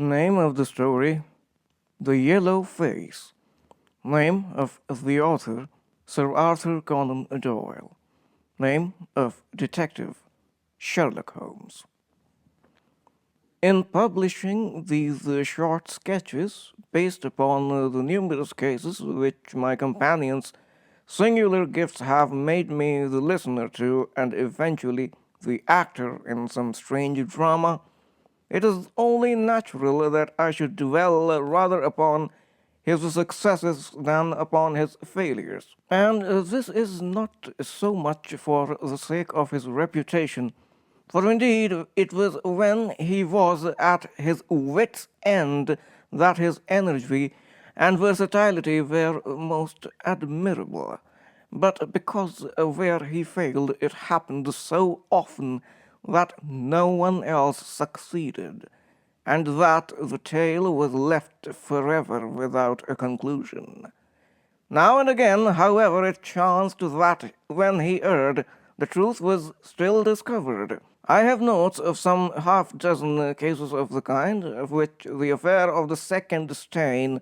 Name of the story: The Yellow Face. Name of the author: Sir Arthur Conan Doyle. Name of detective: Sherlock Holmes. In publishing these short sketches, based upon the numerous cases which my companions' singular gifts have made me the listener to and eventually the actor in some strange drama, it is only natural that I should dwell rather upon his successes than upon his failures. And this is not so much for the sake of his reputation, for indeed it was when he was at his wit's end that his energy and versatility were most admirable, but because where he failed it happened so often that no one else succeeded, and that the tale was left forever without a conclusion. Now and again, however, it chanced that when he erred, the truth was still discovered. I have notes of some half-dozen cases of the kind, of which the affair of the second stain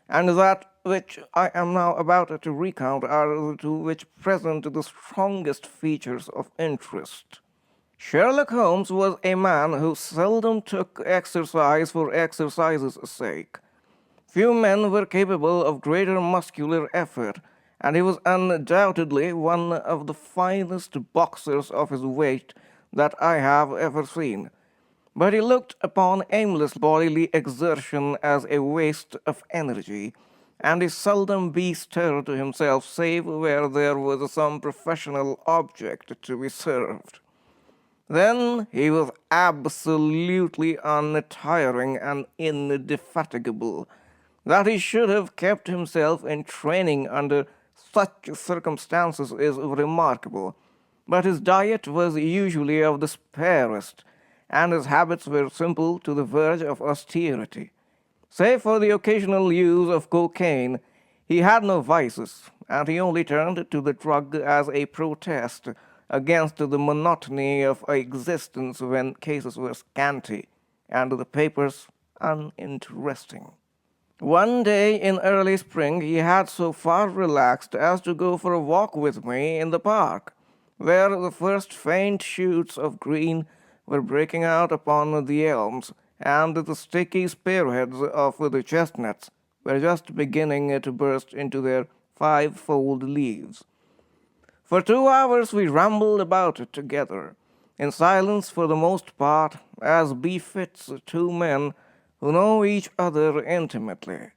and that which I am now about to recount are the two which present the strongest features of interest. Sherlock Holmes was a man who seldom took exercise for exercise's sake. Few men were capable of greater muscular effort, and he was undoubtedly one of the finest boxers of his weight that I have ever seen. But he looked upon aimless bodily exertion as a waste of energy, and he seldom bestirred himself save where there was some professional object to be served. Then he was absolutely untiring and indefatigable. That he should have kept himself in training under such circumstances is remarkable, but his diet was usually of the sparest, and his habits were simple to the verge of austerity. Save for the occasional use of cocaine, he had no vices, and he only turned to the drug as a protest against the monotony of existence when cases were scanty and the papers uninteresting. One day in early spring he had so far relaxed as to go for a walk with me in the park, where the first faint shoots of green were breaking out upon the elms, and the sticky spearheads of the chestnuts were just beginning to burst into their five-fold leaves. For 2 hours we rambled about together, in silence for the most part, as befits two men who know each other intimately.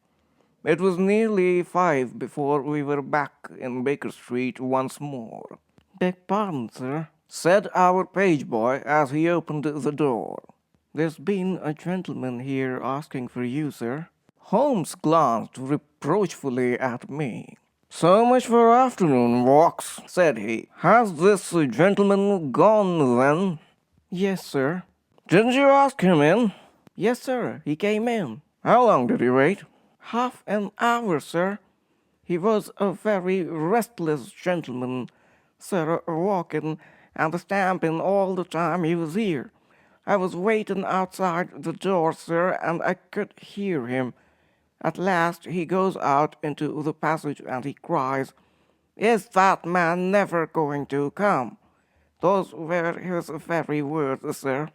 It was nearly 5 before we were back in Baker Street once more. "Beg pardon, sir," said our page boy as he opened the door. "There's been a gentleman here asking for you, sir." Holmes glanced reproachfully at me. "So much for afternoon walks," said he. "Has this gentleman gone, then?" "Yes, sir." "Didn't you ask him in?" "Yes, sir, he came in." "How long did he wait?" "Half an hour, sir. He was a very restless gentleman, sir, walking and stamping all the time he was here. I was waiting outside the door, sir, and I could hear him. At last he goes out into the passage and he cries, 'Is that man never going to come?' Those were his very words, sir.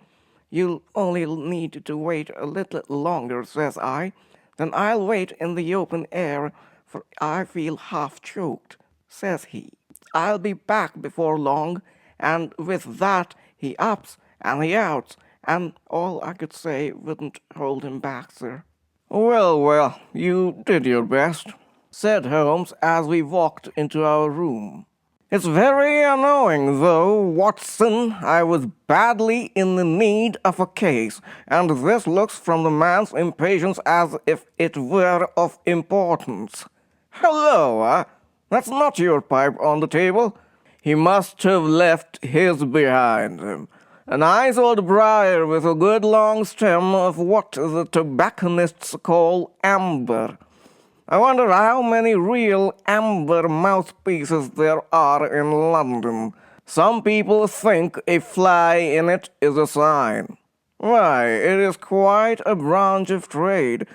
'You'll only need to wait a little longer,' says I. 'Then I'll wait in the open air, for I feel half choked,' says he. 'I'll be back before long,' and with that he ups and he outs, and all I could say wouldn't hold him back, sir." Well, you did your best," said Holmes as we walked into our room. "It's very annoying, though, Watson. I was badly in the need of a case, and this looks from the man's impatience as if it were of importance. Hello, that's not your pipe on the table. He must have left his behind him. A nice old briar with a good long stem of what the tobacconists call amber. I wonder how many real amber mouthpieces there are in London. Some people think a fly in it is a sign. Why, it is quite a branch of trade.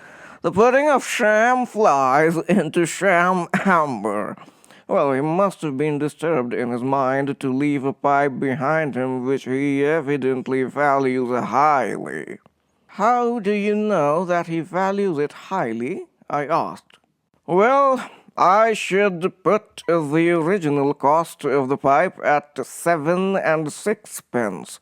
The putting of sham flies into sham amber. Well, he must have been disturbed in his mind to leave a pipe behind him which he evidently values highly. How do you know that he values it highly? I asked. Well, I should put the original cost of the pipe at 7 and 6 pence.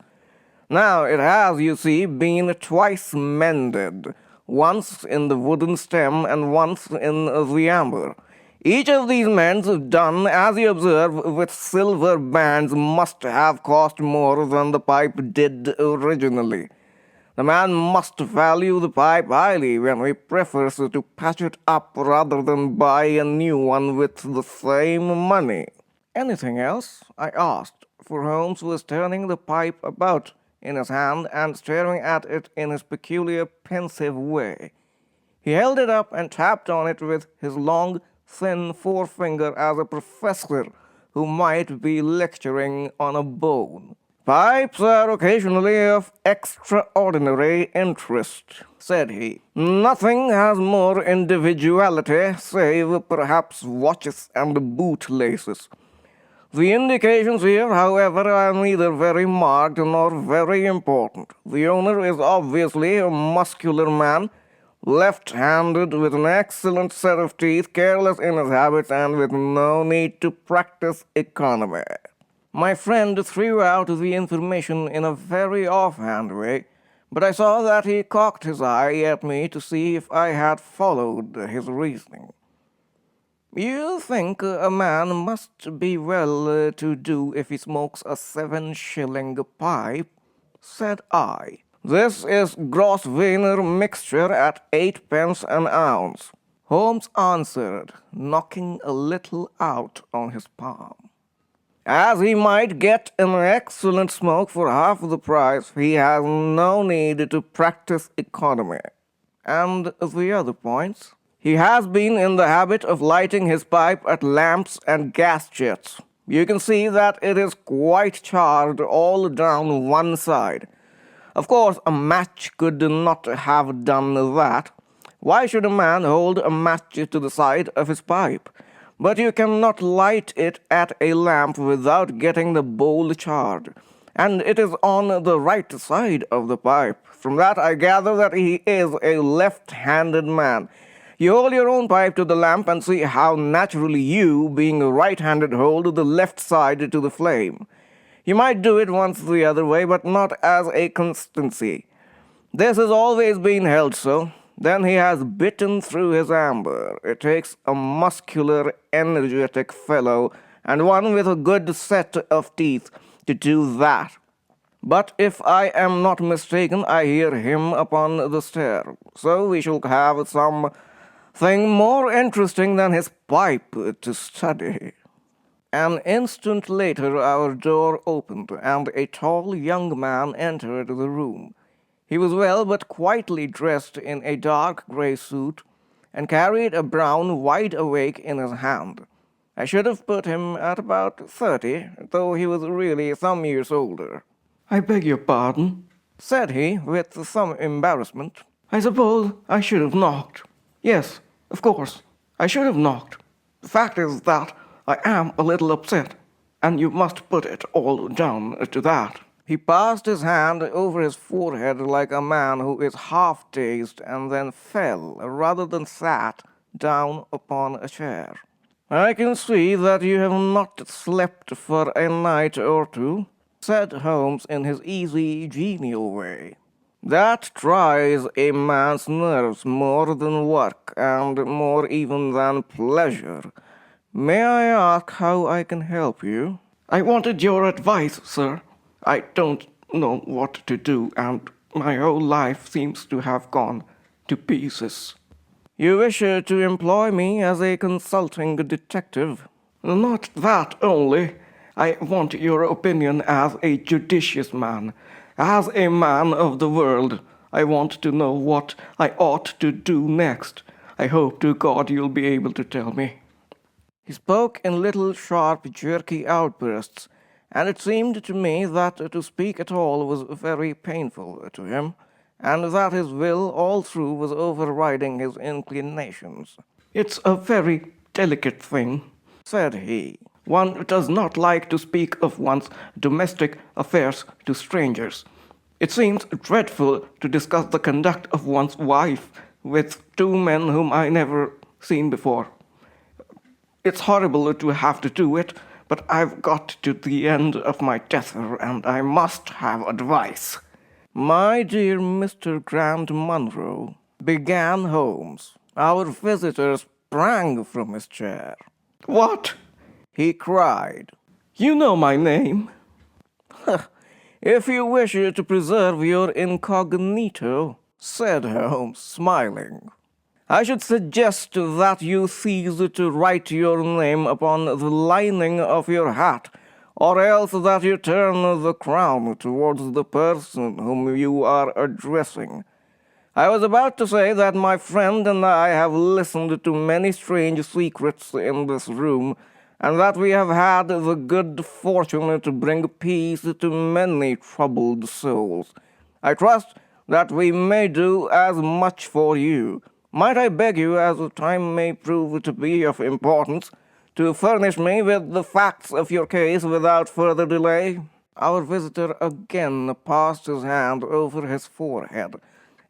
Now, it has, you see, been twice mended, once in the wooden stem and once in the amber. Each of these mends done, as you observe, with silver bands must have cost more than the pipe did originally. The man must value the pipe highly when he prefers to patch it up rather than buy a new one with the same money. Anything else? I asked, for Holmes was turning the pipe about in his hand and staring at it in his peculiar pensive way. He held it up and tapped on it with his long, thin forefinger as a professor who might be lecturing on a bone. Pipes are occasionally of extraordinary interest, said he. Nothing has more individuality, save perhaps watches and bootlaces. The indications here, however, are neither very marked nor very important. The owner is obviously a muscular man, left-handed, with an excellent set of teeth, careless in his habits, and with no need to practice economy. My friend threw out the information in a very offhand way, but I saw that he cocked his eye at me to see if I had followed his reasoning. You think a man must be well-to-do if he smokes a 7-shilling pipe? Said I. This is Grosvenor mixture at 8 pence an ounce, Holmes answered, knocking a little out on his palm. As he might get an excellent smoke for half the price, he has no need to practice economy. And the other points? He has been in the habit of lighting his pipe at lamps and gas jets. You can see that it is quite charred all down one side. Of course, a match could not have done that. Why should a man hold a match to the side of his pipe? But you cannot light it at a lamp without getting the bowl charred. And it is on the right side of the pipe. From that I gather that he is a left-handed man. You hold your own pipe to the lamp and see how naturally you, being right-handed, hold the left side to the flame. You might do it once the other way, but not as a constancy. This has always been held so. Then he has bitten through his amber. It takes a muscular, energetic fellow, and one with a good set of teeth, to do that. But if I am not mistaken, I hear him upon the stair. So we shall have something more interesting than his pipe to study. An instant later our door opened, and a tall young man entered the room. He was well but quietly dressed in a dark grey suit, and carried a brown wide-awake in his hand. I should have put him at about 30, though he was really some years older. "I beg your pardon," said he, with some embarrassment. "I suppose I should have knocked. Yes, of course, I should have knocked. The fact is that I am a little upset, and you must put it all down to that." He passed his hand over his forehead like a man who is half-dazed and then fell, rather than sat, down upon a chair. "I can see that you have not slept for a night or two," said Holmes in his easy, genial way. "That tries a man's nerves more than work, and more even than pleasure. May I ask how I can help you?" "I wanted your advice, sir. I don't know what to do, and my whole life seems to have gone to pieces." "You wish to employ me as a consulting detective?" "Not that only. I want your opinion as a judicious man, as a man of the world. I want to know what I ought to do next. I hope to God you'll be able to tell me." He spoke in little, sharp, jerky outbursts, and it seemed to me that to speak at all was very painful to him, and that his will all through was overriding his inclinations. "It's a very delicate thing," said he. "One does not like to speak of one's domestic affairs to strangers. It seems dreadful to discuss the conduct of one's wife with two men whom I never seen before. It's horrible to have to do it, but I've got to the end of my tether, and I must have advice." "My dear Mr. Grant Munro," began Holmes. Our visitor sprang from his chair. "What?" he cried. "You know my name." "If you wish to preserve your incognito," said Holmes, smiling, "I should suggest that you cease to write your name upon the lining of your hat, or else that you turn the crown towards the person whom you are addressing. I was about to say that my friend and I have listened to many strange secrets in this room, and that we have had the good fortune to bring peace to many troubled souls. I trust that we may do as much for you. Might I beg you, as time may prove to be of importance, to furnish me with the facts of your case without further delay?" Our visitor again passed his hand over his forehead,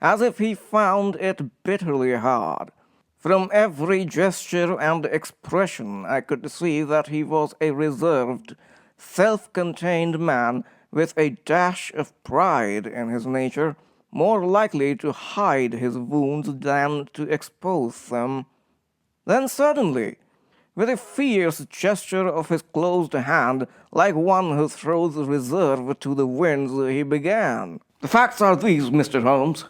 as if he found it bitterly hard. From every gesture and expression I could see that he was a reserved, self-contained man with a dash of pride in his nature, more likely to hide his wounds than to expose them. Then suddenly, with a fierce gesture of his closed hand, like one who throws reserve to the winds, he began. "The facts are these, Mr. Holmes,"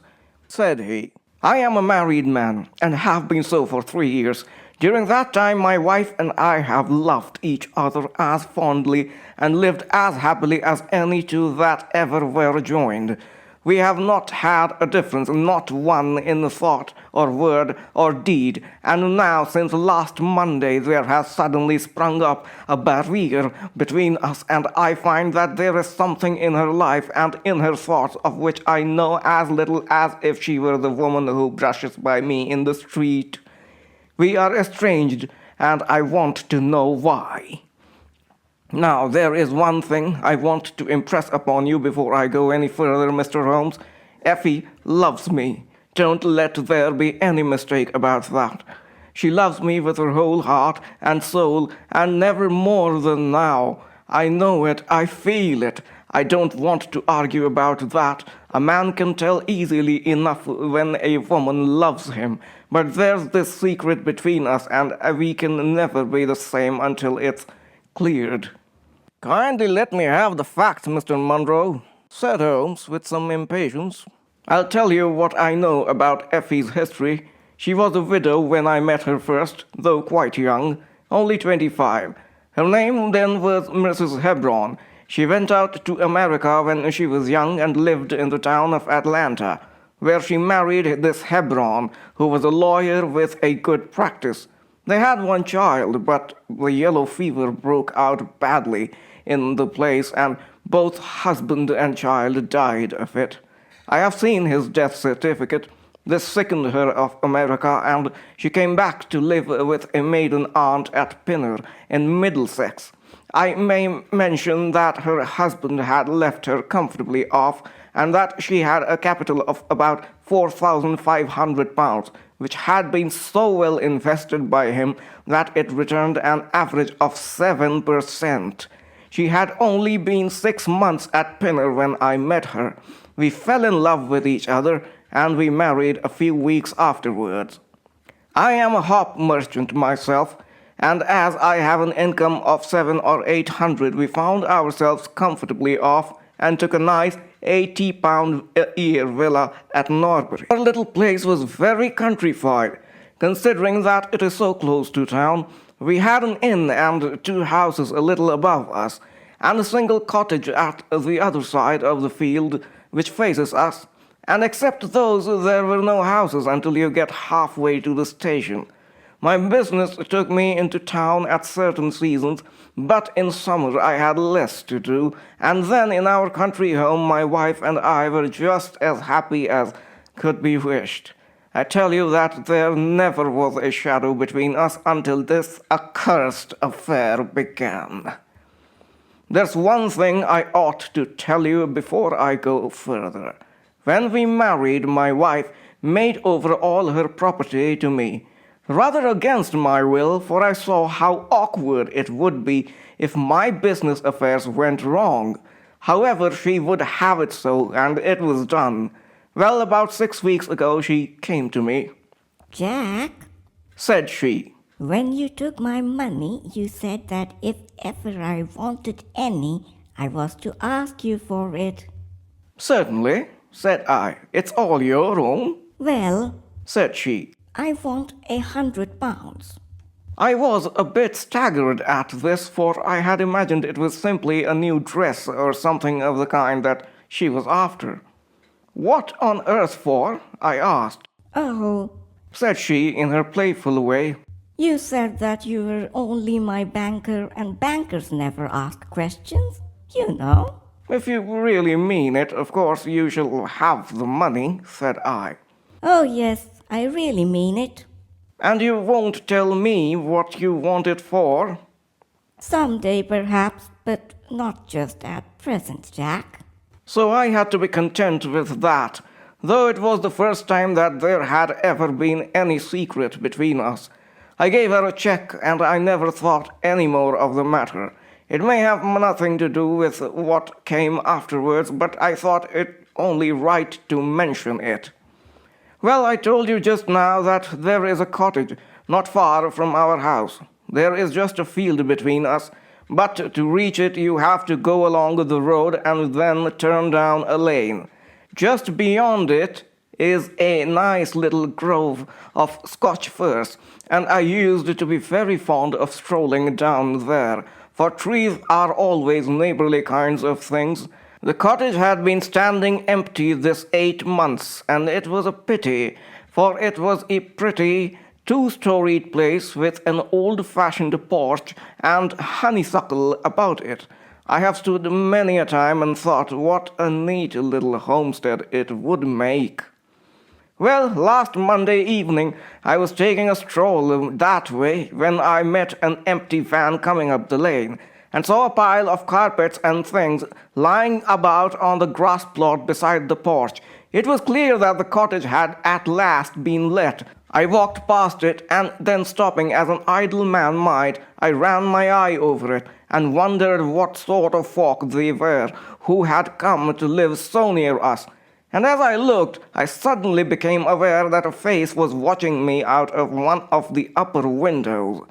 said he. "I am a married man, and have been so for 3 years. During that time my wife and I have loved each other as fondly and lived as happily as any two that ever were joined. We have not had a difference, not one, in thought or word or deed, and now since last Monday there has suddenly sprung up a barrier between us, and I find that there is something in her life and in her thoughts of which I know as little as if she were the woman who brushes by me in the street. We are estranged, and I want to know why. Now, there is one thing I want to impress upon you before I go any further, Mr. Holmes. Effie loves me. Don't let there be any mistake about that. She loves me with her whole heart and soul, and never more than now. I know it. I feel it. I don't want to argue about that. A man can tell easily enough when a woman loves him. But there's this secret between us, and we can never be the same until it's cleared." "Kindly let me have the facts, Mr. Munro," said Holmes with some impatience. "I'll tell you what I know about Effie's history. She was a widow when I met her first, though quite young, only 25. Her name then was Mrs. Hebron. She went out to America when she was young and lived in the town of Atlanta, where she married this Hebron, who was a lawyer with a good practice. They had one child, but the yellow fever broke out badly in the place, and both husband and child died of it. I have seen his death certificate. This sickened her of America, and she came back to live with a maiden aunt at Pinner in Middlesex. I may mention that her husband had left her comfortably off, and that she had a capital of about £4,500, which had been so well invested by him that it returned an average of 7%. She had only been 6 months at Pinner when I met her. We fell in love with each other, and we married a few weeks afterwards. I am a hop merchant myself, and as I have an income of 700 or 800, we found ourselves comfortably off and took a nice £80-a-year villa at Norbury. Our little place was very countrified, considering that it is so close to town. We had an inn and 2 houses a little above us, and a single cottage at the other side of the field which faces us, and except those there were no houses until you get halfway to the station. My business took me into town at certain seasons, but in summer I had less to do, and then in our country home my wife and I were just as happy as could be wished. I tell you that there never was a shadow between us until this accursed affair began. There's one thing I ought to tell you before I go further. When we married, my wife made over all her property to me, rather against my will, for I saw how awkward it would be if my business affairs went wrong. However, she would have it so, and it was done. Well, about 6 weeks ago she came to me. Jack, Said she, when you took my money, you said that if ever I wanted any, I was to ask you for it. Certainly, said I. It's all your own, Well, said she. I want £100. I was a bit staggered at this, for I had imagined it was simply a new dress or something of the kind that she was after. What on earth for? I asked. Oh, Said she in her playful way. you said that you were only my banker and bankers never ask questions, you know. If you really mean it, of course you shall have the money, said I. Oh yes, I really mean it. And you won't tell me what you want it for? Someday perhaps, but not just at present, Jack. So I had to be content with that, though it was the first time that there had ever been any secret between us. I gave her a check, and I never thought any more of the matter. It may have nothing to do with what came afterwards, but I thought it only right to mention it. Well, I told you just now that there is a cottage not far from our house. There is just a field between us, but to reach it you have to go along the road and then turn down a lane. Just beyond it is a nice little grove of Scotch firs, and I used to be very fond of strolling down there, for trees are always neighborly kinds of things. The cottage had been standing empty this 8 months, and it was a pity, for it was a pretty two-storied place with an old-fashioned porch and honeysuckle about it. I have stood many a time and thought what a neat little homestead it would make. Well, last Monday evening I was taking a stroll that way when I met an empty van coming up the lane, and saw a pile of carpets and things lying about on the grass plot beside the porch. It was clear that the cottage had at last been let. I walked past it, and then stopping as an idle man might, I ran my eye over it, and wondered what sort of folk they were who had come to live so near us. And as I looked, I suddenly became aware that a face was watching me out of one of the upper windows.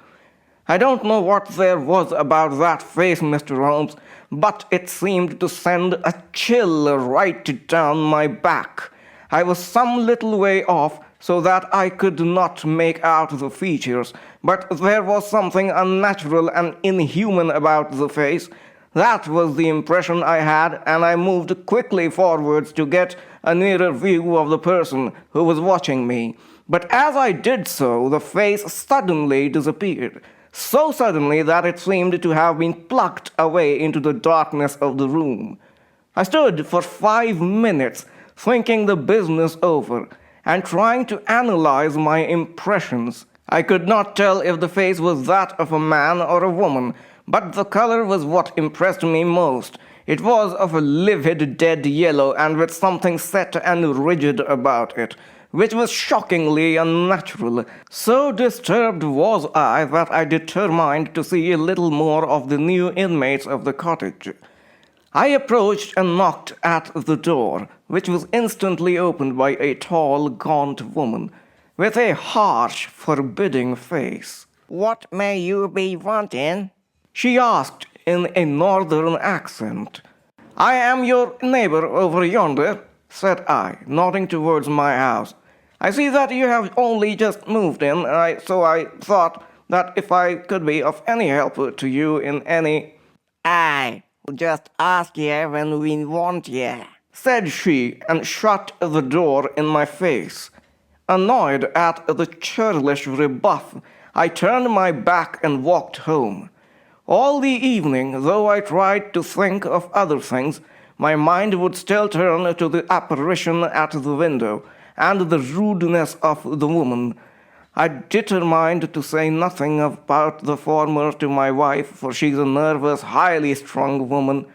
I don't know what there was about that face, Mr. Holmes, but it seemed to send a chill right down my back. I was some little way off, so that I could not make out the features, but there was something unnatural and inhuman about the face. That was the impression I had, and I moved quickly forwards to get a nearer view of the person who was watching me. But as I did so, the face suddenly disappeared, so suddenly that it seemed to have been plucked away into the darkness of the room. I stood for 5 minutes, thinking the business over, and trying to analyze my impressions. I could not tell if the face was that of a man or a woman, but the color was what impressed me most. It was of a livid dead yellow, and with something set and rigid about it, which was shockingly unnatural. So disturbed was I that I determined to see a little more of the new inmates of the cottage. I approached and knocked at the door, which was instantly opened by a tall, gaunt woman, with a harsh, forbidding face. "What may you be wanting?" She asked in a northern accent. "I am your neighbor over yonder," said I, nodding towards my house. "I see that you have only just moved in, so I thought that if I could be of any help to you in any—" "I will just ask ye when we want ye," said she, and shut the door in my face. Annoyed at the churlish rebuff, I turned my back and walked home. All the evening, though I tried to think of other things, my mind would still turn to the apparition at the window and the rudeness of the woman. I determined to say nothing about the former to my wife, for she's a nervous, highly strung woman,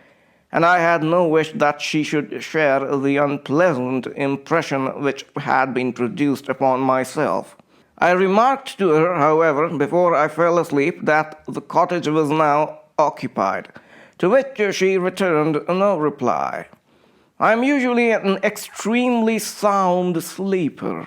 and I had no wish that she should share the unpleasant impression which had been produced upon myself. I remarked to her, however, before I fell asleep, that the cottage was now occupied, to which she returned no reply. I am usually an extremely sound sleeper.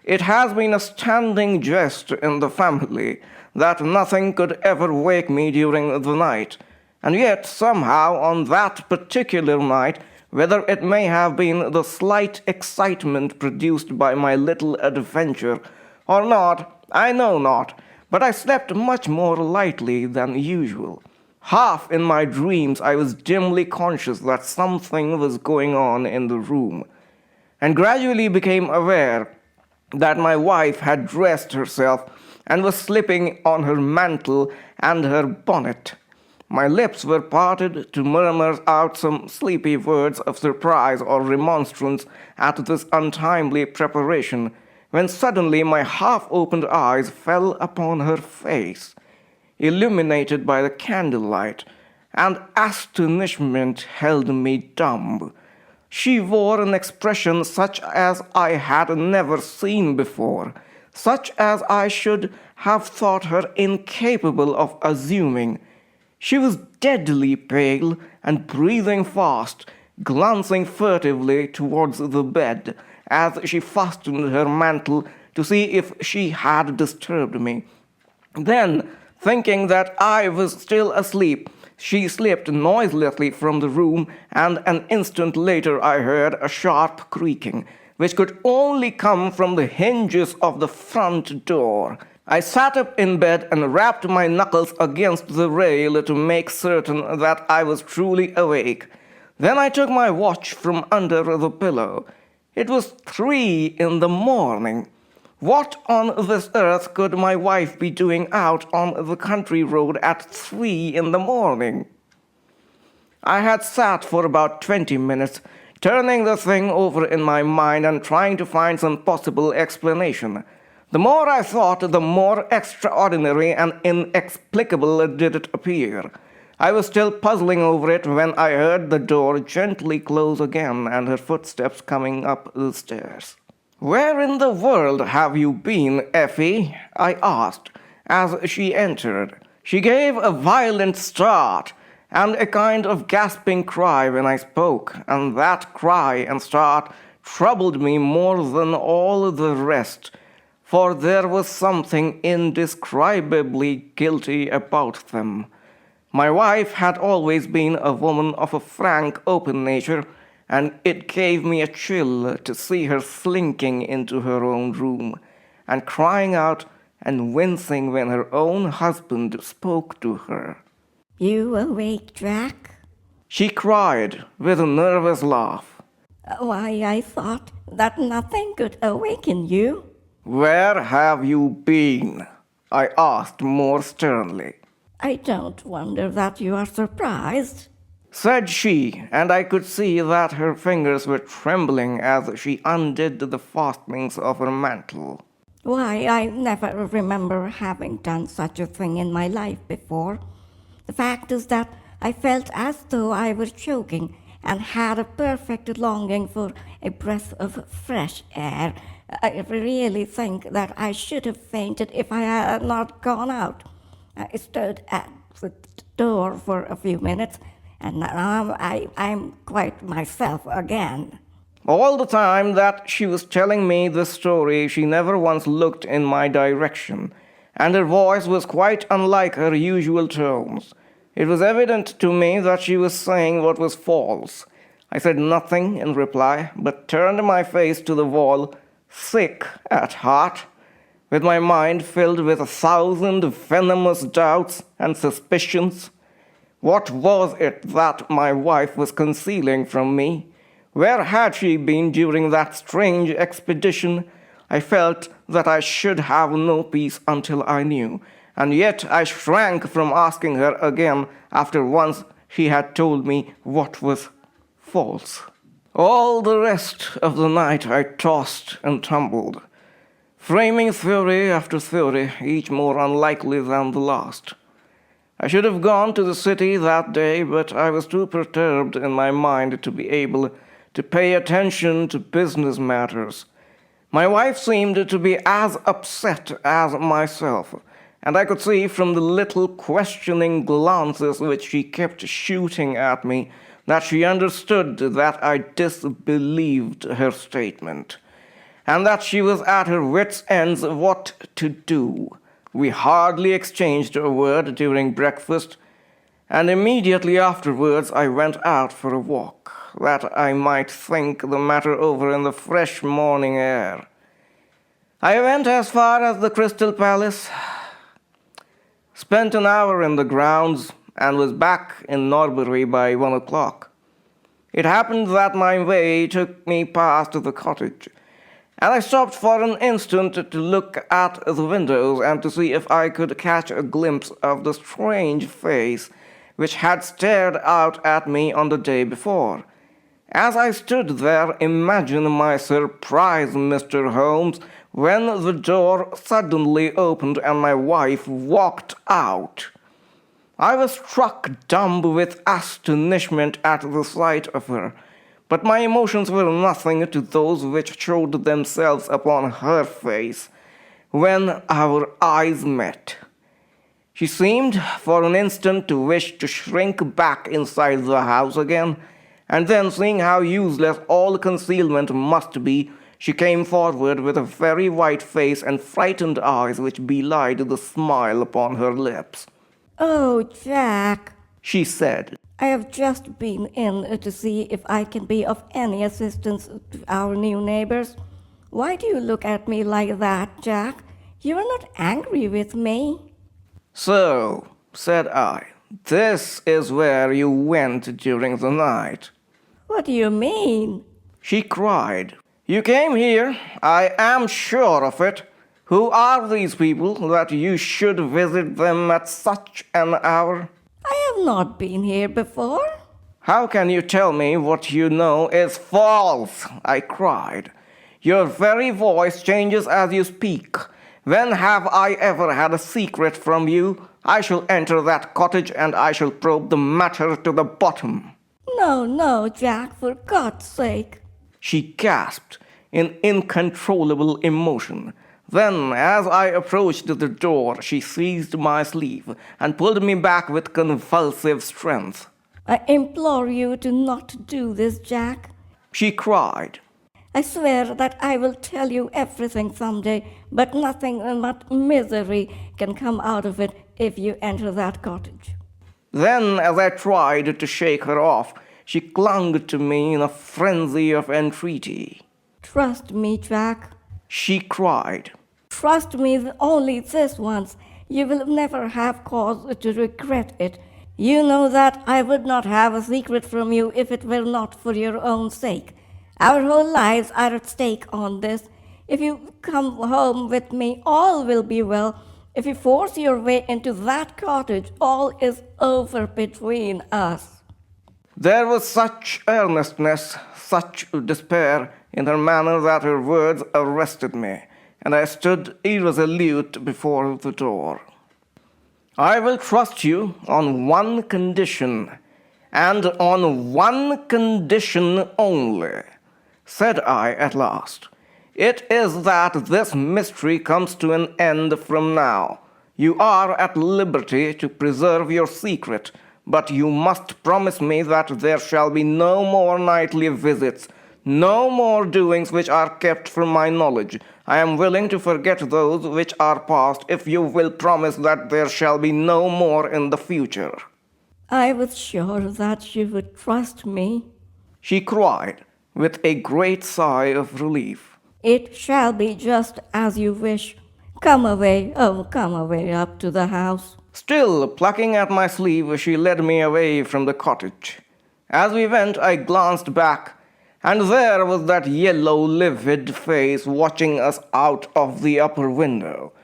It has been a standing jest in the family that nothing could ever wake me during the night, and yet somehow on that particular night, whether it may have been the slight excitement produced by my little adventure or not, I know not, but I slept much more lightly than usual. Half in my dreams I was dimly conscious that something was going on in the room, and gradually became aware that my wife had dressed herself and was slipping on her mantle and her bonnet. My lips were parted to murmur out some sleepy words of surprise or remonstrance at this untimely preparation, when suddenly my half-opened eyes fell upon her face, illuminated by the candlelight, and astonishment held me dumb. She wore an expression such as I had never seen before, such as I should have thought her incapable of assuming. She was deadly pale and breathing fast, glancing furtively towards the bed as she fastened her mantle to see if she had disturbed me. Then, thinking that I was still asleep, she slipped noiselessly from the room, and an instant later I heard a sharp creaking, which could only come from the hinges of the front door. I sat up in bed and rapped my knuckles against the rail to make certain that I was truly awake. Then I took my watch from under the pillow. It was 3 in the morning. What on this earth could my wife be doing out on the country road at 3 in the morning? I had sat for about 20 minutes, turning the thing over in my mind and trying to find some possible explanation. The more I thought, the more extraordinary and inexplicable did it appear. I was still puzzling over it when I heard the door gently close again and her footsteps coming up the stairs. "Where in the world have you been, Effie?" I asked, as she entered. She gave a violent start and a kind of gasping cry when I spoke, and that cry and start troubled me more than all the rest, for there was something indescribably guilty about them. My wife had always been a woman of a frank, open nature, and it gave me a chill to see her slinking into her own room, and crying out and wincing when her own husband spoke to her. "You awake, Jack?" She cried with a nervous laugh. "Why, I thought that nothing could awaken you." "Where have you been?" I asked more sternly. "I don't wonder that you are surprised," said she, and I could see that her fingers were trembling as she undid the fastenings of her mantle. "Why, I never remember having done such a thing in my life before. The fact is that I felt as though I were choking and had a perfect longing for a breath of fresh air. I really think that I should have fainted if I had not gone out. I stood at the door for a few minutes, and now I'm quite myself again." All the time that she was telling me this story, she never once looked in my direction, and her voice was quite unlike her usual tones. It was evident to me that she was saying what was false. I said nothing in reply, but turned my face to the wall, sick at heart, with my mind filled with 1,000 venomous doubts and suspicions. What was it that my wife was concealing from me? Where had she been during that strange expedition? I felt that I should have no peace until I knew, and yet I shrank from asking her again after once she had told me what was false. All the rest of the night I tossed and tumbled, framing theory after theory, each more unlikely than the last. I should have gone to the city that day, but I was too perturbed in my mind to be able to pay attention to business matters. My wife seemed to be as upset as myself, and I could see from the little questioning glances which she kept shooting at me that she understood that I disbelieved her statement, and that she was at her wits' ends what to do. We hardly exchanged a word during breakfast, and immediately afterwards I went out for a walk, that I might think the matter over in the fresh morning air. I went as far as the Crystal Palace, spent an hour in the grounds, and was back in Norbury by 1 o'clock. It happened that my way took me past the cottage, and I stopped for an instant to look at the windows and to see if I could catch a glimpse of the strange face which had stared out at me on the day before. As I stood there, imagine my surprise, Mr. Holmes, when the door suddenly opened and my wife walked out. I was struck dumb with astonishment at the sight of her, but my emotions were nothing to those which showed themselves upon her face when our eyes met. She seemed for an instant to wish to shrink back inside the house again, and then, seeing how useless all concealment must be, she came forward with a very white face and frightened eyes which belied the smile upon her lips. "Oh, Jack," she said. "I have just been in to see if I can be of any assistance to our new neighbors. Why do you look at me like that, Jack? You are not angry with me." "So," said I, "this is where you went during the night." "What do you mean?" she cried. "You came here, I am sure of it. Who are these people that you should visit them at such an hour?" "I have not been here before." "How can you tell me what you know is false?" I cried. "Your very voice changes as you speak. When have I ever had a secret from you? I shall enter that cottage and I shall probe the matter to the bottom." "No, no, Jack, for God's sake." she gasped in incontrollable emotion. Then, as I approached the door, she seized my sleeve and pulled me back with convulsive strength. "I implore you to not do this, Jack. she cried. I swear that I will tell you everything someday, but nothing but misery can come out of it if you enter that cottage." Then, as I tried to shake her off, she clung to me in a frenzy of entreaty. "Trust me, Jack. she cried. Trust me only this once. You will never have cause to regret it. You know that I would not have a secret from you if it were not for your own sake. Our whole lives are at stake on this. If you come home with me, all will be well. If you force your way into that cottage, all is over between us." There was such earnestness, such despair in her manner that her words arrested me, and I stood irresolute before the door. "I will trust you on one condition, and on one condition only," said I at last. "It is that this mystery comes to an end from now. You are at liberty to preserve your secret, but you must promise me that there shall be no more nightly visits, no more doings which are kept from my knowledge. I am willing to forget those which are past if you will promise that there shall be no more in the future." "I was sure that you would trust me," she cried, with a great sigh of relief. "It shall be just as you wish. Come away, oh, come away up to the house." Still plucking at my sleeve, she led me away from the cottage. As we went, I glanced back, And there was that yellow, livid face watching us out of the upper window.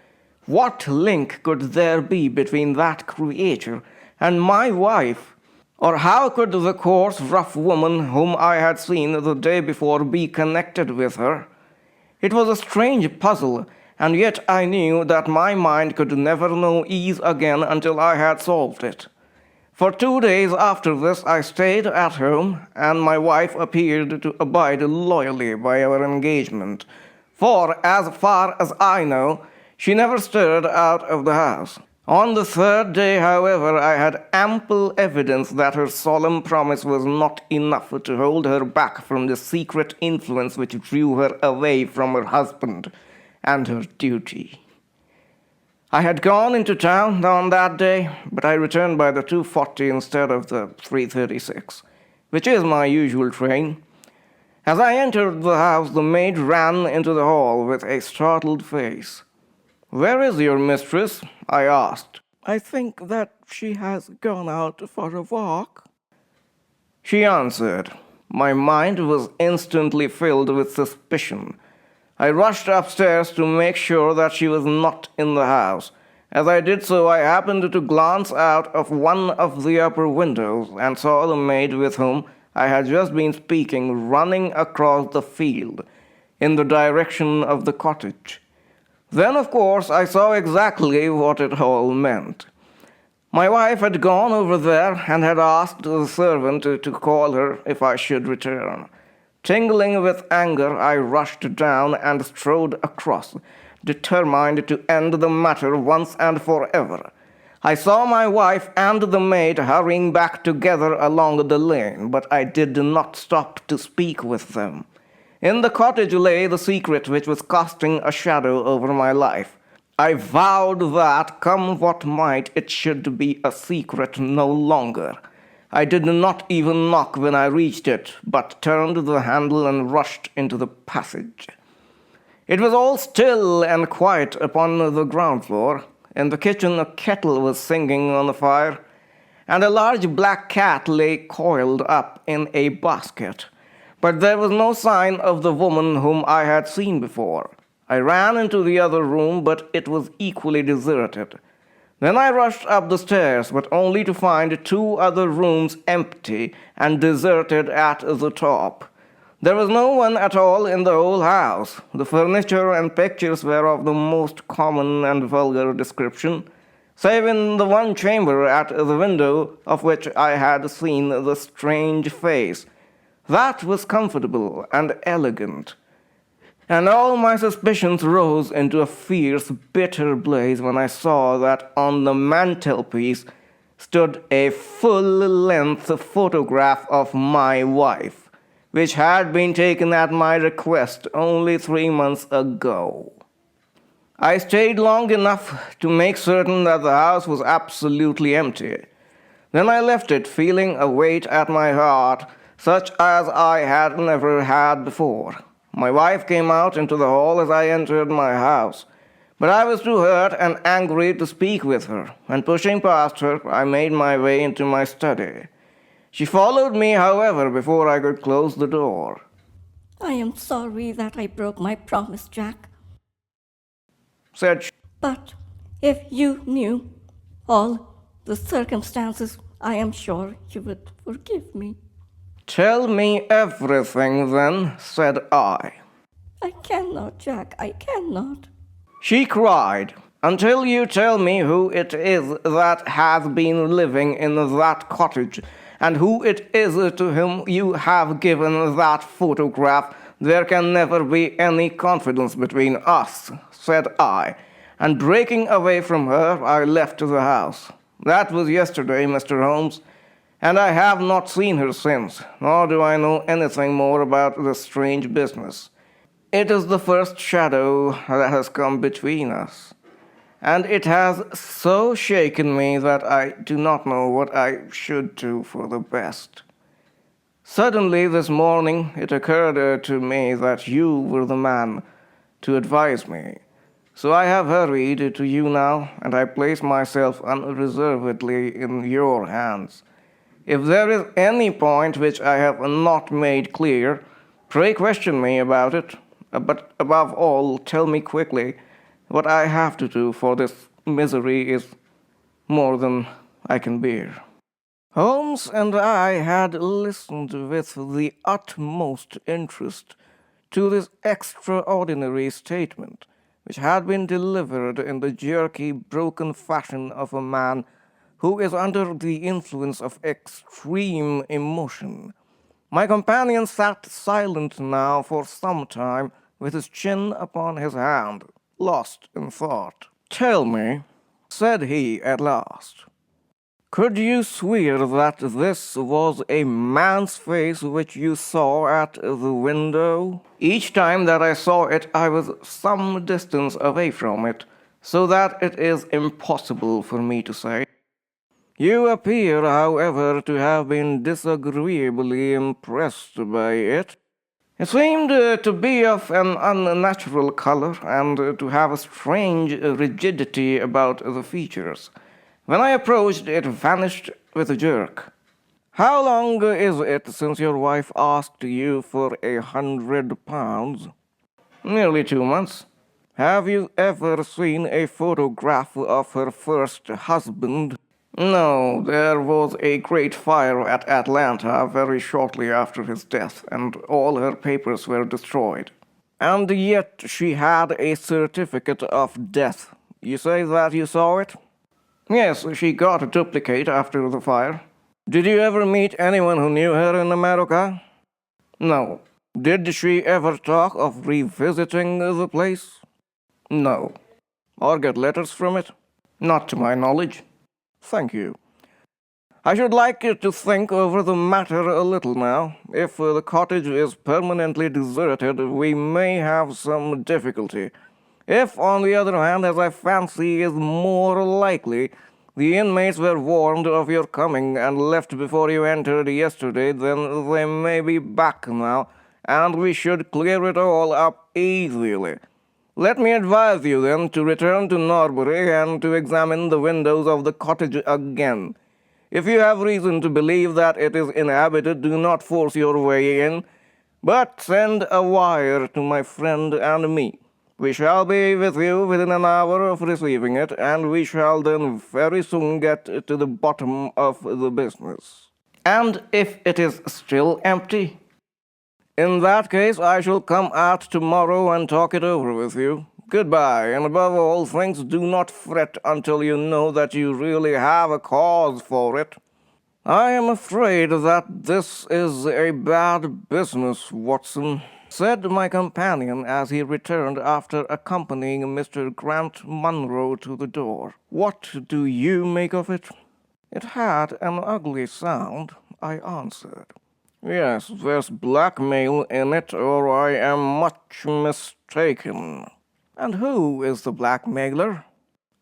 What link could there be between that creature and my wife? Or how could the coarse, rough woman whom I had seen the day before be connected with her? It was a strange puzzle, and yet I knew that my mind could never know ease again until I had solved it. For 2 days after this I stayed at home, and my wife appeared to abide loyally by our engagement, for as far as I know, she never stirred out of the house. On the 3rd day, however, I had ample evidence that her solemn promise was not enough to hold her back from the secret influence which drew her away from her husband and her duty. I had gone into town on that day, but I returned by the 2:40 instead of the 3:36, which is my usual train. As I entered the house, the maid ran into the hall with a startled face. "Where is your mistress?" I asked. I think that she has gone out for a walk," she answered. My mind was instantly filled with suspicion. I rushed upstairs to make sure that she was not in the house. As I did so, I happened to glance out of one of the upper windows and saw the maid with whom I had just been speaking running across the field in the direction of the cottage. Then, of course, I saw exactly what it all meant. My wife had gone over there and had asked the servant to call her if I should return. Tingling with anger, I rushed down and strode across, determined to end the matter once and forever. I saw my wife and the maid hurrying back together along the lane, but I did not stop to speak with them. In the cottage lay the secret which was casting a shadow over my life. I vowed that, come what might, it should be a secret no longer. I did not even knock when I reached it, but turned the handle and rushed into the passage. It was all still and quiet upon the ground floor. In the kitchen a kettle was singing on the fire, and a large black cat lay coiled up in a basket. But there was no sign of the woman whom I had seen before. I ran into the other room, but it was equally deserted. Then I rushed up the stairs, but only to find 2 other rooms empty and deserted at the top. There was no one at all in the whole house. The furniture and pictures were of the most common and vulgar description, save in the one chamber at the window of which I had seen the strange face. That was comfortable and elegant. And all my suspicions rose into a fierce, bitter blaze when I saw that on the mantelpiece stood a full-length photograph of my wife, which had been taken at my request only 3 months ago. I stayed long enough to make certain that the house was absolutely empty. Then I left it, feeling a weight at my heart such as I had never had before. My wife came out into the hall as I entered my house, but I was too hurt and angry to speak with her, and pushing past her, I made my way into my study. She followed me, however, before I could close the door. "I am sorry that I broke my promise, Jack," said she. "but if you knew all the circumstances, I am sure you would forgive me." "Tell me everything, then," said I. "I cannot, Jack, I cannot." She cried, "Until you tell me who it is that has been living in that cottage, and who it is to whom you have given that photograph, there can never be any confidence between us," said I, and breaking away from her, I left the house. That was yesterday, Mr. Holmes, and I have not seen her since, nor do I know anything more about this strange business. It is the first shadow that has come between us, and it has so shaken me that I do not know what I should do for the best. Suddenly this morning it occurred to me that you were the man to advise me. So I have hurried to you now, and I place myself unreservedly in your hands. If there is any point which I have not made clear, Pray question me about it, but above all, tell me quickly what I have to do, for this misery is more than I can bear. Holmes and I had listened with the utmost interest to this extraordinary statement, which had been delivered in the jerky, broken fashion of a man who is under the influence of extreme emotion. My companion sat silent now for some time, with his chin upon his hand, lost in thought. "Tell me," said he at last, "could you swear that this was a man's face which you saw at the window?" "Each time that I saw it, I was some distance away from it, so that it is impossible for me to say." "You appear, however, to have been disagreeably impressed by it." "It seemed to be of an unnatural color, and to have a strange rigidity about the features. When I approached, it vanished with a jerk." "How long is it since your wife asked you for £100? "Nearly 2 months." "Have you ever seen a photograph of her first husband?" "No, there was a great fire at Atlanta very shortly after his death, and all her papers were destroyed." "And yet she had a certificate of death. You say that you saw it?" "Yes, she got a duplicate after the fire." "Did you ever meet anyone who knew her in America?" "No." "Did she ever talk of revisiting the place?" "No." "Or get letters from it?" "Not to my knowledge." "Thank you. I should like you to think over the matter a little now. If the cottage is permanently deserted, we may have some difficulty. If, on the other hand, as I fancy is more likely, the inmates were warned of your coming and left before you entered yesterday, then they may be back now, and we should clear it all up easily. Let me advise you, then, to return to Norbury and to examine the windows of the cottage again. If you have reason to believe that it is inhabited, do not force your way in, but send a wire to my friend and me. We shall be with you within an hour of receiving it, and we shall then very soon get to the bottom of the business." "And if it is still empty?" "In that case, I shall come out tomorrow and talk it over with you. Goodbye, and above all things, do not fret until you know that you really have a cause for it." "I am afraid that this is a bad business, Watson," said my companion as he returned after accompanying Mr. Grant Munro to the door. "What do you make of it?" "It had an ugly sound," I answered. "Yes, there's blackmail in it, or I am much mistaken." "And who is the blackmailer?"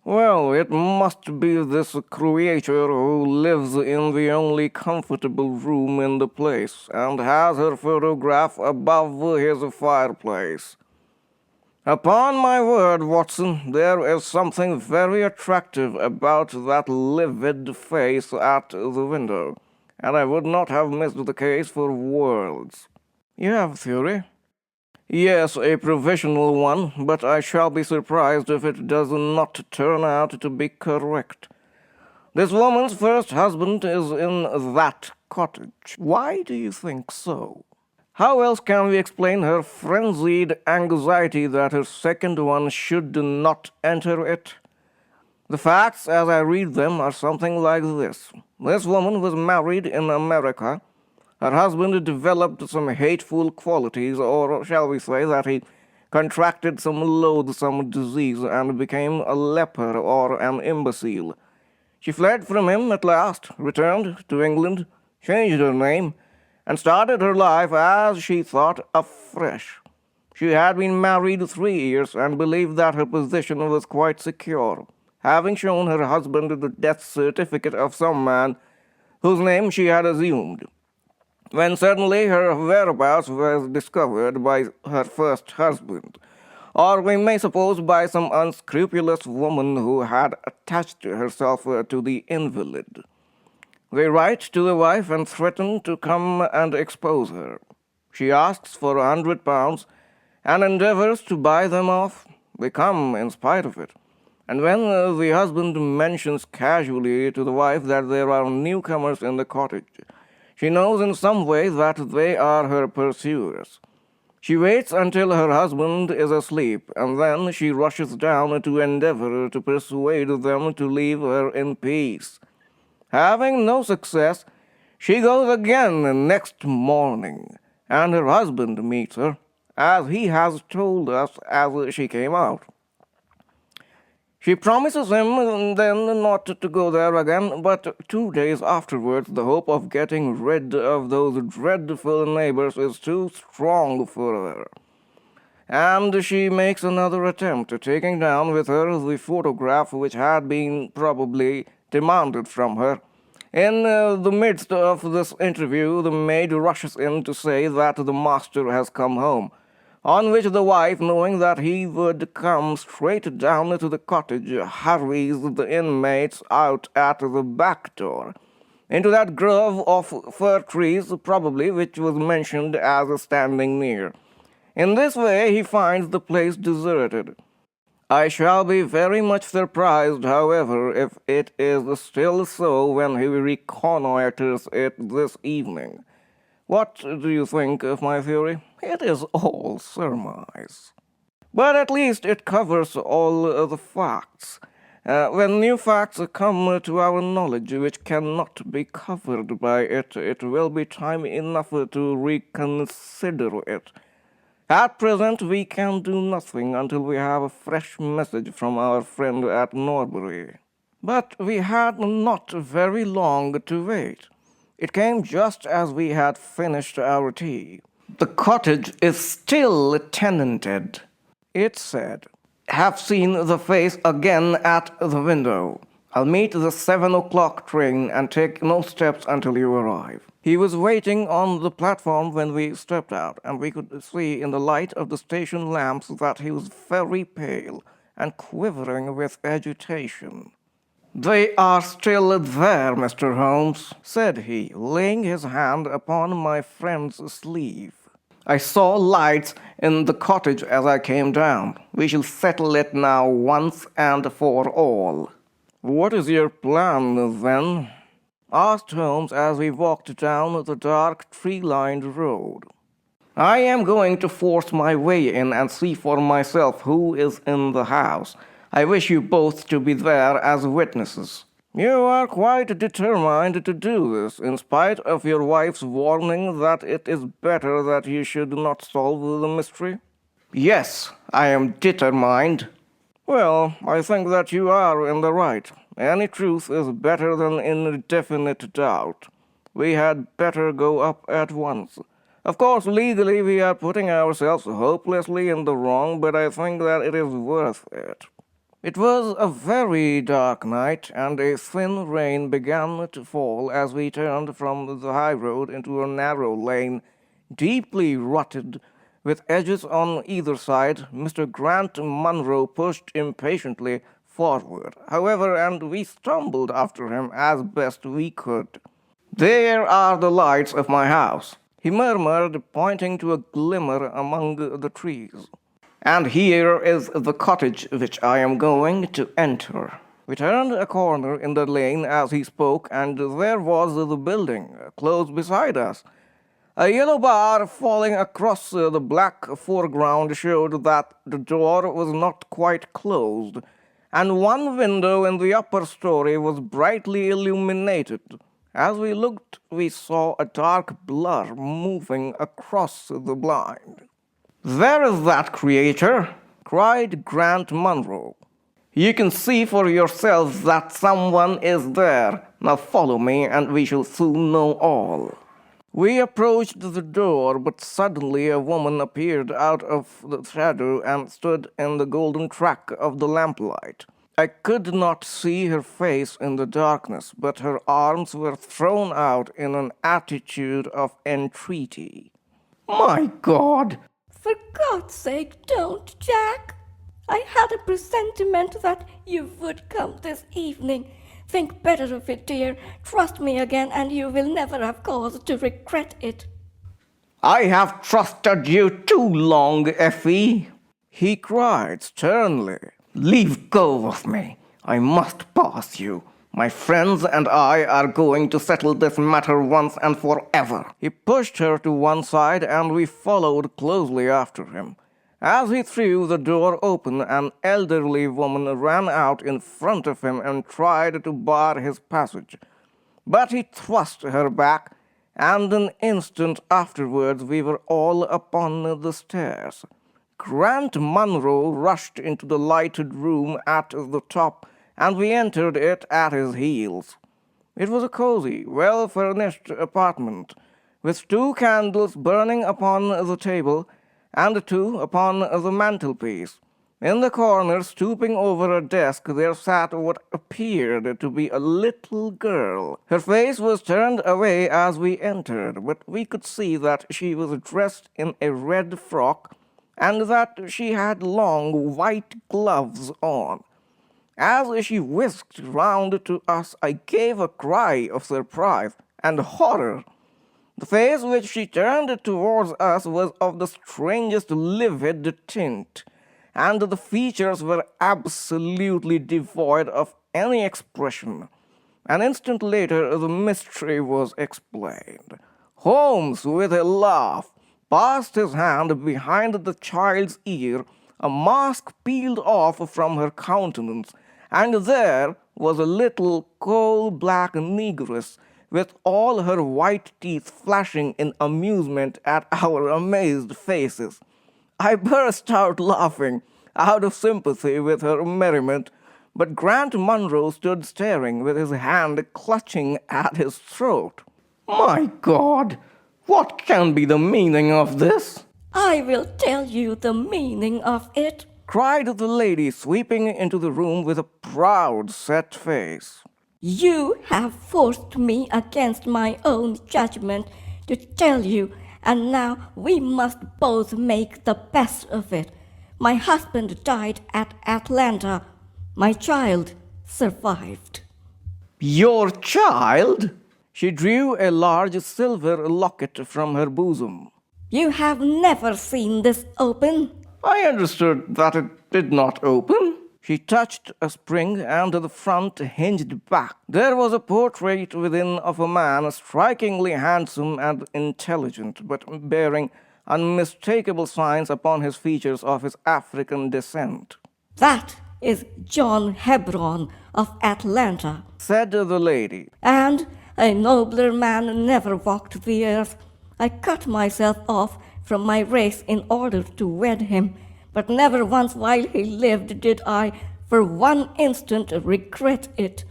"Well, it must be this creature who lives in the only comfortable room in the place, and has her photograph above his fireplace. Upon my word, Watson, there is something very attractive about that livid face at the window, and I would not have missed the case for worlds." "You have a theory?" "Yes, a provisional one, but I shall be surprised if it does not turn out to be correct. This woman's first husband is in that cottage." "Why do you think so?" "How else can we explain her frenzied anxiety that her second one should not enter it? The facts, as I read them, are something like this. This woman was married in America. Her husband developed some hateful qualities, or shall we say that he contracted some loathsome disease and became a leper or an imbecile. She fled from him at last, returned to England, changed her name, and started her life, as she thought, afresh. She had been married 3 years and believed that her position was quite secure, having shown her husband the death certificate of some man whose name she had assumed, when suddenly her whereabouts was discovered by her first husband, or we may suppose by some unscrupulous woman who had attached herself to the invalid. They write to the wife and threaten to come and expose her. She asks for £100 and endeavors to buy them off. They come in spite of it. And when the husband mentions casually to the wife that there are newcomers in the cottage, she knows in some way that they are her pursuers. She waits until her husband is asleep, and then she rushes down to endeavor to persuade them to leave her in peace. Having no success, she goes again next morning, and her husband meets her, as he has told us as she came out. She promises him then not to go there again, but 2 days afterwards the hope of getting rid of those dreadful neighbors is too strong for her. And she makes another attempt at taking down with her the photograph which had been probably demanded from her. In the midst of this interview, the maid rushes in to say that the master has come home, on which the wife, knowing that he would come straight down to the cottage, hurries the inmates out at the back door, into that grove of fir trees, probably, which was mentioned as standing near. In this way he finds the place deserted. I shall be very much surprised, however, if it is still so when he reconnoiters it this evening. What do you think of my theory? It is all surmise. But at least it covers all the facts. When new facts come to our knowledge which cannot be covered by it, it will be time enough to reconsider it. At present, we can do nothing until we have a fresh message from our friend at Norbury. But we had not very long to wait. It came just as we had finished our tea. The cottage is still tenanted, it said. Have seen the face again at the window. I'll meet the 7 o'clock train and take no steps until you arrive. He was waiting on the platform when we stepped out, and we could see in the light of the station lamps that he was very pale and quivering with agitation. They are still there, Mr. Holmes, said he, laying his hand upon my friend's sleeve. I saw lights in the cottage as I came down. We shall settle it now once and for all. What is your plan, then? Asked Holmes as we walked down the dark tree-lined road. I am going to force my way in and see for myself who is in the house. I wish you both to be there as witnesses. You are quite determined to do this, in spite of your wife's warning that it is better that you should not solve the mystery? Yes, I am determined. Well, I think that you are in the right. Any truth is better than indefinite doubt. We had better go up at once. Of course, legally we are putting ourselves hopelessly in the wrong, but I think that it is worth it. It was a very dark night, and a thin rain began to fall as we turned from the high road into a narrow lane, deeply rutted, with edges on either side. Mr. Grant Munro pushed impatiently forward, however, and we stumbled after him as best we could. There are the lights of my house, he murmured, pointing to a glimmer among the trees. And here is the cottage which I am going to enter. We turned a corner in the lane as he spoke, and there was the building, close beside us. A yellow bar falling across the black foreground showed that the door was not quite closed, and one window in the upper story was brightly illuminated. As we looked, we saw a dark blur moving across the blind. "There is that creature," cried Grant Munro. "You can see for yourselves that someone is there. Now follow me, and we shall soon know all." We approached the door, but suddenly a woman appeared out of the shadow and stood in the golden track of the lamplight. I could not see her face in the darkness, but her arms were thrown out in an attitude of entreaty. "My God!" For God's sake, don't, Jack. I had a presentiment that you would come this evening. Think better of it, dear. Trust me again, and you will never have cause to regret it. I have trusted you too long, Effie, he cried sternly. Leave go of me. I must pass you. My friends and I are going to settle this matter once and forever. He pushed her to one side, and we followed closely after him. As he threw the door open, an elderly woman ran out in front of him and tried to bar his passage. But he thrust her back, and an instant afterwards we were all upon the stairs. Grant Munro rushed into the lighted room at the top, and we entered it at his heels. It was a cozy, well-furnished apartment, with 2 candles burning upon the table, and 2 upon the mantelpiece. In the corner, stooping over a desk, there sat what appeared to be a little girl. Her face was turned away as we entered, but we could see that she was dressed in a red frock, and that she had long white gloves on. As she whisked round to us, I gave a cry of surprise and horror. The face which she turned towards us was of the strangest livid tint, and the features were absolutely devoid of any expression. An instant later, the mystery was explained. Holmes, with a laugh, passed his hand behind the child's ear, a mask peeled off from her countenance, and there was a little coal-black negress, with all her white teeth flashing in amusement at our amazed faces. I burst out laughing, out of sympathy with her merriment, but Grant Munro stood staring with his hand clutching at his throat. My God! What can be the meaning of this? I will tell you the meaning of it, cried the lady, sweeping into the room with a proud, set face. You have forced me against my own judgment to tell you, and now we must both make the best of it. My husband died at Atlanta. My child survived. Your child? She drew a large silver locket from her bosom. You have never seen this open? I understood that it did not open. She touched a spring, and the front hinged back. There was a portrait within of a man strikingly handsome and intelligent, but bearing unmistakable signs upon his features of his African descent. That is John Hebron of Atlanta, said the lady. And a nobler man never walked the earth. I cut myself off from my race in order to wed him, but never once while he lived did I, for one instant, regret it.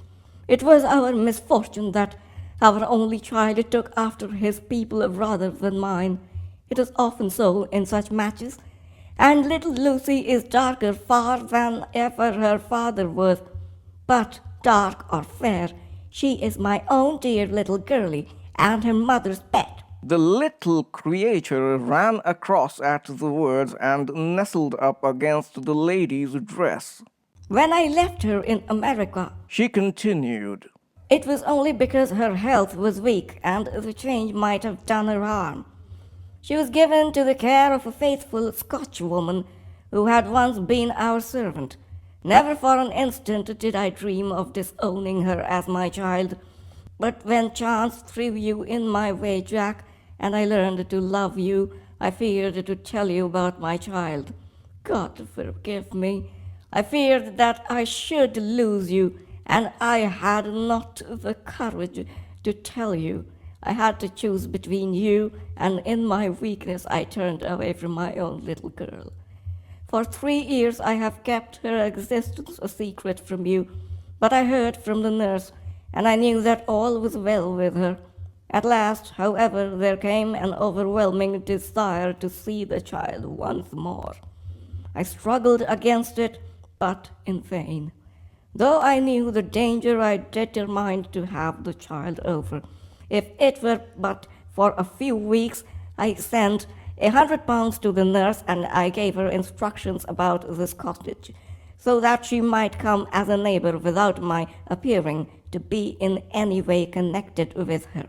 It was our misfortune that our only child took after his people rather than mine. It is often so in such matches, and little Lucy is darker far than ever her father was. But dark or fair, she is my own dear little girlie, and her mother's pet. The little creature ran across at the words and nestled up against the lady's dress. When I left her in America, she continued, it was only because her health was weak and the change might have done her harm. She was given to the care of a faithful Scotchwoman who had once been our servant. Never for an instant did I dream of disowning her as my child. But when chance threw you in my way, Jack, and I learned to love you, I feared to tell you about my child. God forgive me. I feared that I should lose you, and I had not the courage to tell you. I had to choose between you, and in my weakness I turned away from my own little girl. For 3 years I have kept her existence a secret from you, but I heard from the nurse, and I knew that all was well with her. At last, however, there came an overwhelming desire to see the child once more. I struggled against it, but in vain. Though I knew the danger, I determined to have the child over. If it were but for a few weeks, I sent £100 to the nurse, and I gave her instructions about this cottage, so that she might come as a neighbor without my appearing to be in any way connected with her.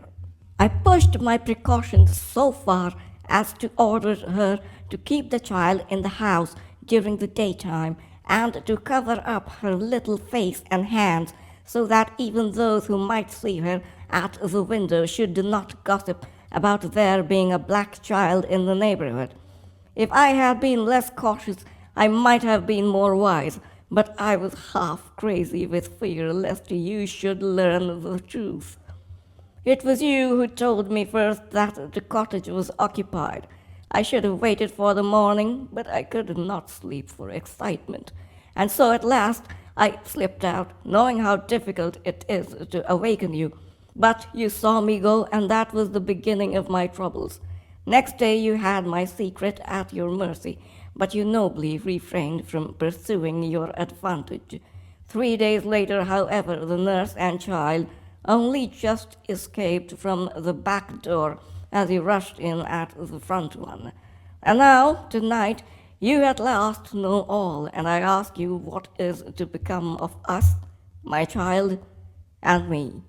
I pushed my precautions so far as to order her to keep the child in the house during the daytime and to cover up her little face and hands so that even those who might see her at the window should not gossip about there being a black child in the neighborhood. If I had been less cautious, I might have been more wise, but I was half crazy with fear lest you should learn the truth. It was you who told me first that the cottage was occupied. I should have waited for the morning, but I could not sleep for excitement. And so at last I slipped out, knowing how difficult it is to awaken you. But you saw me go, and that was the beginning of my troubles. Next day you had my secret at your mercy, but you nobly refrained from pursuing your advantage. 3 days later, however, the nurse and child only just escaped from the back door as you rushed in at the front one. And now, tonight, you at last know all, and I ask you what is to become of us, my child, and me.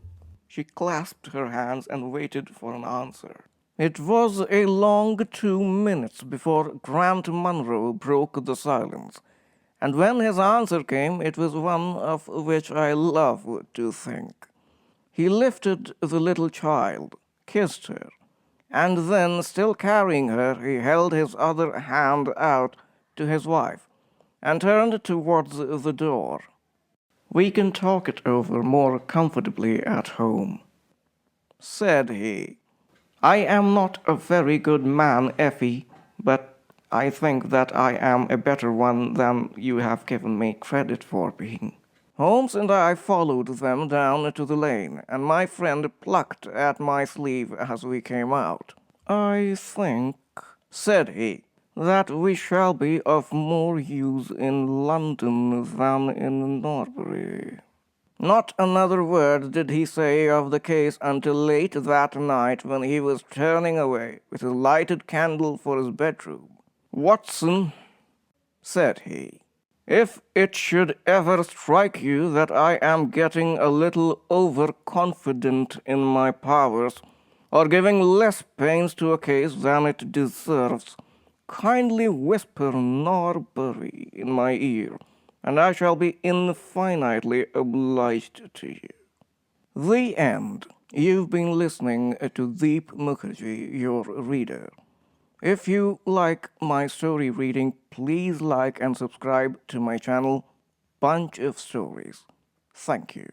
She clasped her hands and waited for an answer. It was a long 2 minutes before Grant Munro broke the silence, and when his answer came, it was one of which I love to think. He lifted the little child, kissed her, and then, still carrying her, he held his other hand out to his wife and turned towards the door. "We can talk it over more comfortably at home," said he. "I am not a very good man, Effie, but I think that I am a better one than you have given me credit for being." Holmes and I followed them down to the lane, and my friend plucked at my sleeve as we came out. "I think," said he, "that we shall be of more use in London than in Norbury." Not another word did he say of the case until late that night when he was turning away with a lighted candle for his bedroom. "Watson," said he, "if it should ever strike you that I am getting a little overconfident in my powers, or giving less pains to a case than it deserves, kindly whisper Norbury in my ear, and I shall be infinitely obliged to you." The end. You've been listening to Deep Mukherjee, your reader. If you like my story reading, please like and subscribe to my channel, Bunch of Stories. Thank you.